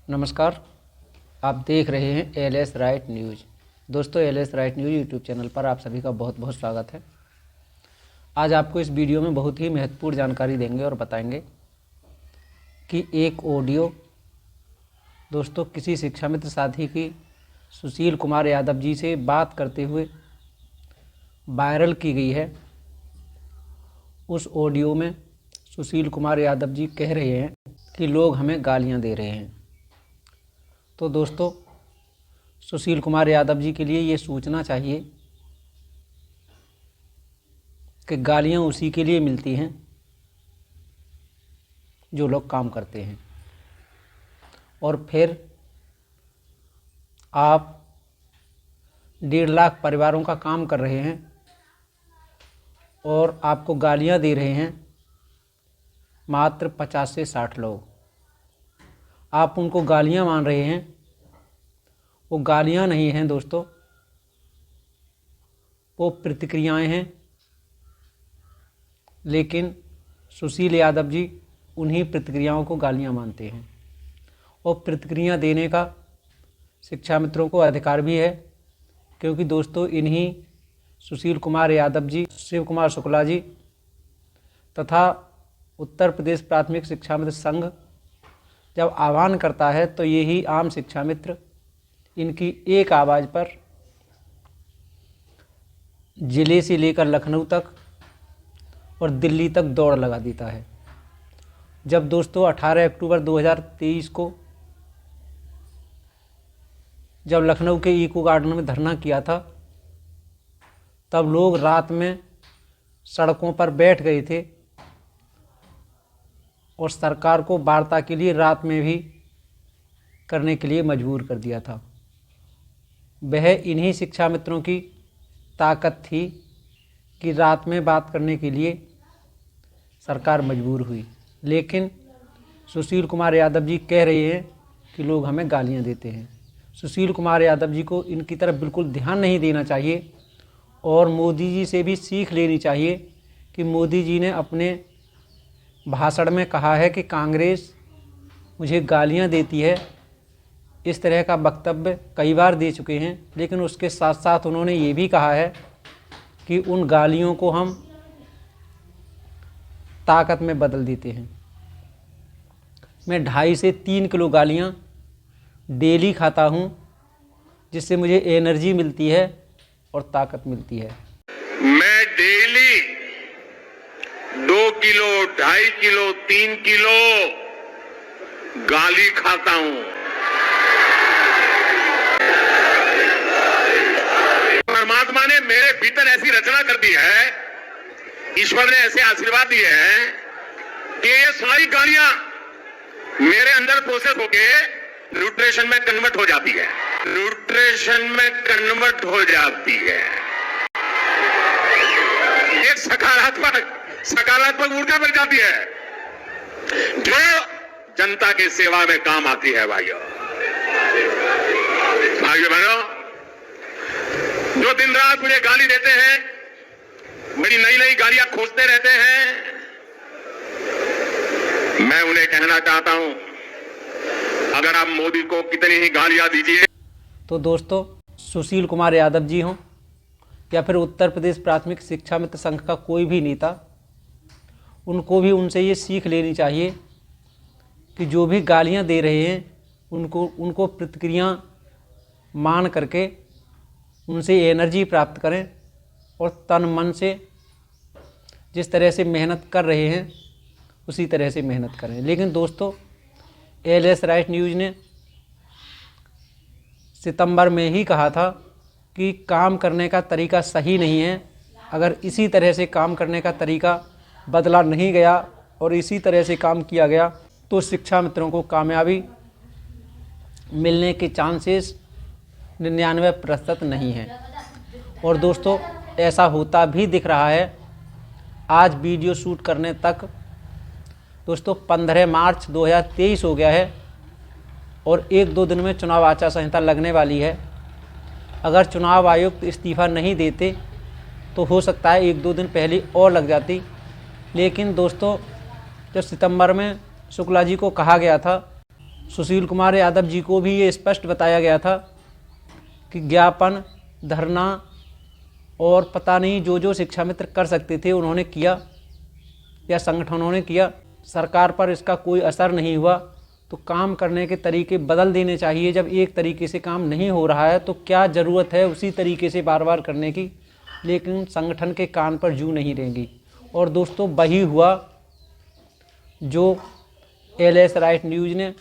नमस्कार, आप देख रहे हैं एलएस राइट न्यूज़। दोस्तों, LS right news YouTube channel पर आप सभी का बहुत बहुत स्वागत है। आज आपको इस वीडियो में बहुत ही महत्वपूर्ण जानकारी देंगे और बताएंगे कि एक ऑडियो दोस्तों किसी शिक्षा मित्र साथी की सुशील कुमार यादव जी से बात करते हुए वायरल की गई है। उस ऑडियो में सुशील कुमार यादव जी कह रहे हैं कि लोग हमें गालियां दे रहे हैं। तो दोस्तों, सुशील कुमार यादव जी के लिए ये सूचना चाहिए कि गालियां उसी के लिए मिलती हैं जो लोग काम करते हैं, और फिर आप 1.5 लाख परिवारों का काम कर रहे हैं और आपको गालियां दे रहे हैं मात्र 50 से 60 लोग। आप उनको गालियां मान रहे हैं, वो गालियां नहीं हैं दोस्तों, वो प्रतिक्रियाएं हैं। लेकिन सुशील यादव जी उन्हीं प्रतिक्रियाओं को गालियां मानते हैं, और प्रतिक्रिया देने का शिक्षा मित्रों को अधिकार भी है, क्योंकि दोस्तों इन्हीं सुशील कुमार यादव जी, शिव कुमार शुक्ला जी तथा उत्तर प्रदेश प्राथमिक शिक्षा मित्र संघ जब आह्वान करता है तो यही आम शिक्षा मित्र इनकी एक आवाज़ पर जिले से लेकर लखनऊ तक और दिल्ली तक दौड़ लगा देता है। जब दोस्तों 18 अक्टूबर 2023 को जब लखनऊ के इको गार्डन में धरना किया था, तब लोग रात में सड़कों पर बैठ गए थे और सरकार को वार्ता के लिए रात में भी करने के लिए मजबूर कर दिया था। वह इन्हीं शिक्षा मित्रों की ताकत थी कि रात में बात करने के लिए सरकार मजबूर हुई। लेकिन सुशील कुमार यादव जी कह रहे हैं कि लोग हमें गालियां देते हैं। सुशील कुमार यादव जी को इनकी तरफ बिल्कुल ध्यान नहीं देना चाहिए, और मोदी जी से भी सीख लेनी चाहिए कि मोदी जी ने अपने भाषण में कहा है कि कांग्रेस मुझे गालियां देती है। इस तरह का वक्तव्य कई बार दे चुके हैं, लेकिन उसके साथ साथ उन्होंने ये भी कहा है कि उन गालियों को हम ताकत में बदल देते हैं। मैं 2.5 से 3 किलो गालियां डेली खाता हूं, जिससे मुझे एनर्जी मिलती है और ताकत मिलती है। मैं डेली 2 किलो, 2.5 किलो, 3 किलो गाली खाता हूं। परमात्मा ने मेरे भीतर ऐसी रचना कर दी है, ईश्वर ने ऐसे आशीर्वाद दिए हैं कि ये सारी गालियां मेरे अंदर प्रोसेस होके न्यूट्रिशन में कन्वर्ट हो जाती है, न्यूट्रिशन में कन्वर्ट हो जाती है। एक सकारात्मक ऊर्जा मिल जाती है, जो जनता की सेवा में काम आती है। भाइयों बहनों, जो दिन रात मुझे गाली देते हैं, बड़ी नई नई गालियां खोजते रहते हैं, मैं उन्हें कहना चाहता हूं, अगर आप मोदी को कितनी ही गालियां दीजिए। तो दोस्तों, सुशील कुमार यादव जी हों या फिर उत्तर प्रदेश प्राथमिक शिक्षा मित्र संघ का कोई भी नेता, उनको भी उनसे ये सीख लेनी चाहिए कि जो भी गालियां दे रहे हैं उनको प्रतिक्रिया मान करके उनसे एनर्जी प्राप्त करें, और तन मन से जिस तरह से मेहनत कर रहे हैं उसी तरह से मेहनत करें। लेकिन दोस्तों, एलएस राइट न्यूज़ ने सितंबर में ही कहा था कि काम करने का तरीका सही नहीं है। अगर इसी तरह से काम करने का तरीका बदला नहीं गया और इसी तरह से काम किया गया तो शिक्षा मित्रों को कामयाबी मिलने के चांसेस 99% नहीं है। और दोस्तों, ऐसा होता भी दिख रहा है। आज वीडियो शूट करने तक दोस्तों 15 मार्च 2023 हो गया है, और 1-2 दिन में चुनाव आचार संहिता लगने वाली है। अगर चुनाव आयुक्त इस्तीफ़ा नहीं देते तो हो सकता है 1-2 दिन पहले और लग जाती। लेकिन दोस्तों, जब सितंबर में शुक्ला जी को कहा गया था सुशील कुमार यादव जी को भी ये स्पष्ट बताया गया था कि ज्ञापन, धरना और पता नहीं जो जो शिक्षा मित्र कर सकते थे उन्होंने किया या संगठनों ने किया। सरकार पर इसका कोई असर नहीं हुआ, तो काम करने के तरीके बदल देने चाहिए। जब एक तरीके से काम नहीं हो रहा है तो क्या ज़रूरत है उसी तरीके से बार बार करने की। लेकिन संगठन के कान पर जू नहीं रहेंगी। और दोस्तों, वही हुआ जो LS राइट न्यूज़ ने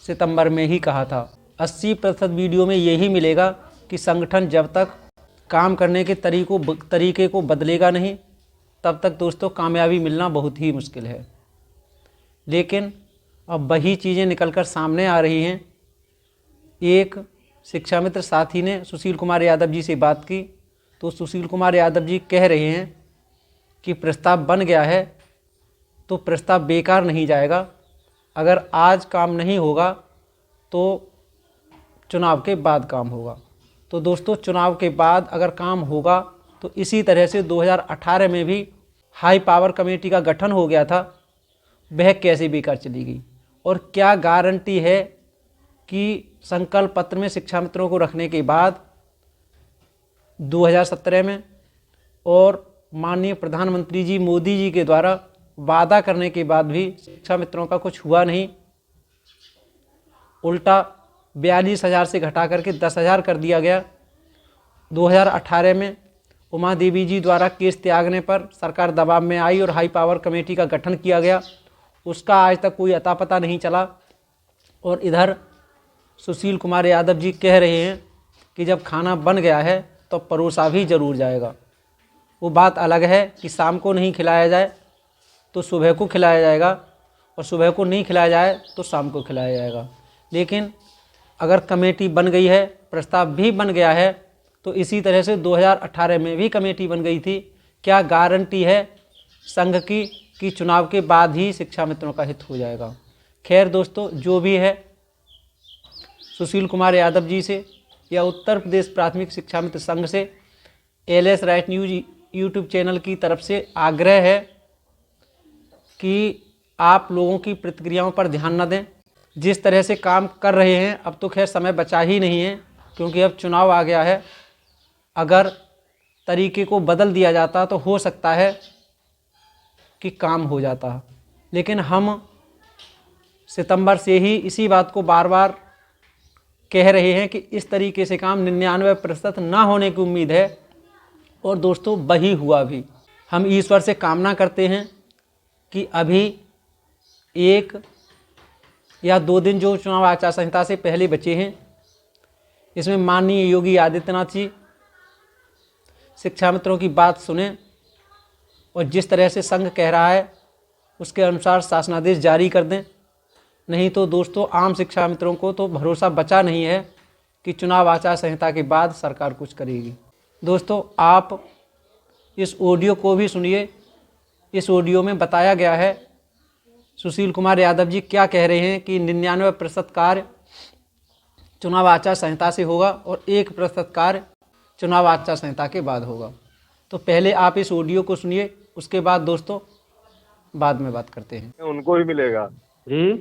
सितंबर में ही कहा था। 80% वीडियो में यही मिलेगा कि संगठन जब तक काम करने के तरीके को बदलेगा नहीं, तब तक दोस्तों कामयाबी मिलना बहुत ही मुश्किल है। लेकिन अब वही चीज़ें निकलकर सामने आ रही हैं। एक शिक्षा मित्र साथी ने सुशील कुमार यादव जी से बात की, तो सुशील कुमार यादव जी कह रहे हैं कि प्रस्ताव बन गया है तो प्रस्ताव बेकार नहीं जाएगा। अगर आज काम नहीं होगा तो चुनाव के बाद काम होगा। तो दोस्तों, चुनाव के बाद अगर काम होगा तो इसी तरह से 2018 में भी हाई पावर कमेटी का गठन हो गया था, वह कैसे बेकार चली गई। और क्या गारंटी है कि संकल्प पत्र में शिक्षा मित्रों को रखने के बाद 2017 में और माननीय प्रधानमंत्री जी मोदी जी के द्वारा वादा करने के बाद भी शिक्षा मित्रों का कुछ हुआ नहीं, उल्टा 42,000 से घटा करके 10,000 कर दिया गया। 2018 में उमा देवी जी द्वारा केस त्यागने पर सरकार दबाव में आई और हाई पावर कमेटी का गठन किया गया, उसका आज तक कोई अता पता नहीं चला। और इधर सुशील कुमार यादव जी कह रहे हैं कि जब खाना बन गया है तो परोसा भी ज़रूर जाएगा। वो बात अलग है कि शाम को नहीं खिलाया जाए तो सुबह को खिलाया जाएगा, और सुबह को नहीं खिलाया जाए तो शाम को खिलाया जाएगा। लेकिन अगर कमेटी बन गई है, प्रस्ताव भी बन गया है, तो इसी तरह से 2018 में भी कमेटी बन गई थी। क्या गारंटी है संघ की कि चुनाव के बाद ही शिक्षा मित्रों का हित हो जाएगा। खैर दोस्तों, जो भी है, सुशील कुमार यादव जी से या उत्तर प्रदेश प्राथमिक शिक्षा मित्र संघ से LS right news YouTube channel की तरफ से आग्रह है कि आप लोगों की प्रतिक्रियाओं पर ध्यान न दें। जिस तरह से काम कर रहे हैं, अब तो खैर समय बचा ही नहीं है, क्योंकि अब चुनाव आ गया है। अगर तरीके को बदल दिया जाता तो हो सकता है कि काम हो जाता। लेकिन हम सितंबर से ही इसी बात को बार बार कह रहे हैं कि इस तरीके से काम 99% ना होने की उम्मीद है। और दोस्तों, वही हुआ भी। हम ईश्वर से कामना करते हैं कि अभी 1 या 2 दिन जो चुनाव आचार संहिता से पहले बचे हैं, इसमें माननीय योगी आदित्यनाथ जी शिक्षा मित्रों की बात सुने और जिस तरह से संघ कह रहा है उसके अनुसार शासनादेश जारी कर दें। नहीं तो दोस्तों, आम शिक्षा मित्रों को तो भरोसा बचा नहीं है कि चुनाव आचार संहिता के बाद सरकार कुछ करेगी। दोस्तों, आप इस ऑडियो को भी सुनिए। इस ऑडियो में बताया गया है सुशील कुमार यादव जी क्या कह रहे हैं कि 99% कार्य चुनाव आचार संहिता से होगा और 1% कार्य चुनाव आचार संहिता के बाद होगा। तो पहले आप इस ऑडियो को सुनिए, उसके बाद दोस्तों बाद में बात करते हैं। उनको ही मिलेगा जी,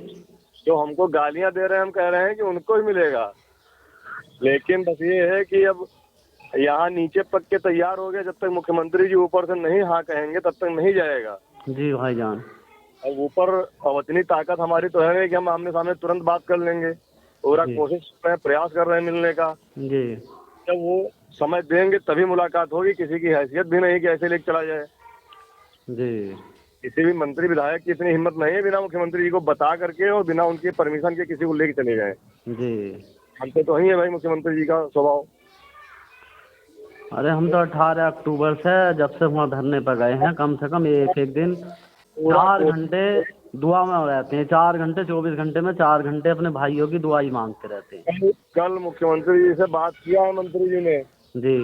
जो हमको गालियां दे रहे हैं, हम कह रहे हैं कि उनको ही मिलेगा। लेकिन बस ये है कि अब यहाँ नीचे पक के तैयार हो गए, जब तक मुख्यमंत्री जी ऊपर से नहीं हाँ कहेंगे तब तक नहीं जाएगा। जी भाईजान। अब ऊपर अब इतनी ताकत हमारी तो है कि हम आमने सामने तुरंत बात कर लेंगे। पूरा कोशिश कर रहे हैं, प्रयास कर रहे हैं मिलने का। जी जब वो समय देंगे तभी मुलाकात होगी। किसी की हैसियत भी नहीं कि ऐसे लेके चला जाए। जी, किसी भी मंत्री विधायक की इतनी हिम्मत नहीं है बिना मुख्यमंत्री जी को बता करके और बिना उनकी परमिशन के किसी को लेके चले जाए। जी। हमसे तो वही है भाई मुख्यमंत्री जी का स्वभाव। अरे हम तो 18 अक्टूबर से जब से वहाँ धरने पर गए हैं, कम से कम एक दिन 4 घंटे दुआ में रहते हैं। 4 घंटे 24 घंटे में 4 घंटे अपने भाइयों की दुआ ही मांगते रहते हैं। कल मुख्यमंत्री जी से बात किया है मंत्री जी ने जी।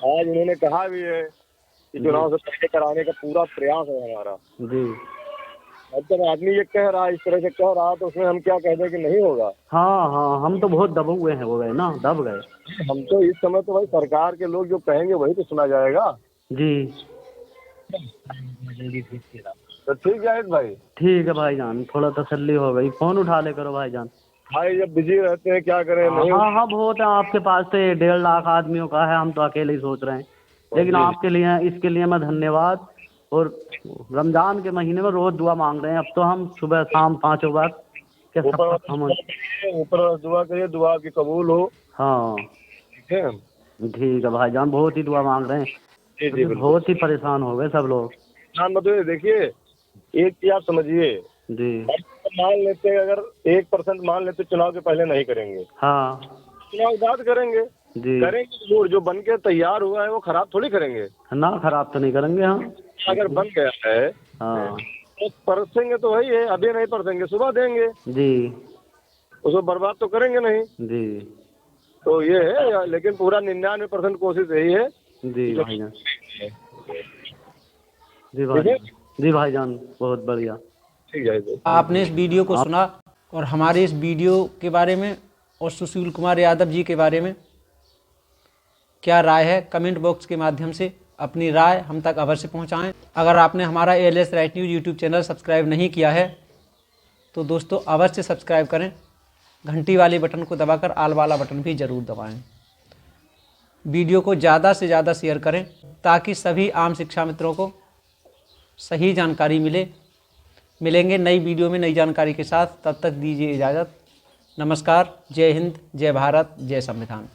आज उन्होंने कहा भी है कि चुनाव से पहले कराने का पूरा प्रयास है हमारा। जी। अब जब आदमी ये कह रहा है, इस तरह से कह रहा, तो उसमें हम क्या कह दें कि नहीं होगा। हाँ हाँ, हम तो बहुत दबे हुए हैं, हो गए ना, दब गए हम तो इस समय तो भाई सरकार के लोग जो कहेंगे वही तो सुना जाएगा। जी। तो ठीक जाहिद भाई। ठीक है भाईजान, थोड़ा तसल्ली हो गई। फोन उठा ले करो भाईजान। भाई जब बिजी रहते हैं क्या करें, नहीं हाँ हाँ बहुत है, आपके पास तो ये 1.5 लाख आदमियों का है, हम तो अकेले ही सोच रहे हैं। लेकिन आपके लिए, इसके लिए मैं धन्यवाद। और रमजान के महीने में रोज दुआ मांग रहे हैं। अब तो हम सुबह शाम 5 वक्त के ऊपर दुआ करिए, दुआ की कबूल हो। हाँ ठीक है, ठीक है भाईजान, बहुत ही दुआ मांग रहे हैं। जी जी बिल्कुल। बहुत ही परेशान हो गए सब लोग। हाँ मतलब देखिए, एक चीज आप समझिए, जी मान लेते हैं अगर 1% मान लेते चुनाव के पहले नहीं करेंगे, हाँ चुनाव के बाद करेंगे, जी करेंगे जरूर। जो बन के तैयार हुआ है वो खराब थोड़ी करेंगे ना, खराब तो नहीं करेंगे हम। अगर बन गया है हाँ तो परसेंगे तो वही है, अभी नहीं परसेंगे सुबह देंगे, जी उसको बर्बाद तो करेंगे नहीं। जी तो ये है, लेकिन पूरा 99% कोशिश यही है। जी भाईजान, जी भाईजान, जी भाईजान, बहुत बढ़िया। ठीक है। आपने इस वीडियो को सुना और हमारे इस वीडियो के बारे में और सुशील कुमार यादव जी के बारे में क्या राय है, कमेंट बॉक्स के माध्यम से अपनी राय हम तक अवश्य पहुंचाएं। अगर आपने हमारा ALS right news YouTube channel subscribe नहीं किया है तो दोस्तों अवश्य सब्सक्राइब करें, घंटी वाले बटन को दबाकर आल वाला बटन भी ज़रूर दबाएं। वीडियो को ज़्यादा से ज़्यादा शेयर करें ताकि सभी आम शिक्षा मित्रों को सही जानकारी मिले। मिलेंगे नई वीडियो में नई जानकारी के साथ, तब तक दीजिए इजाज़त। नमस्कार, जय हिंद, जय भारत, जय संविधान।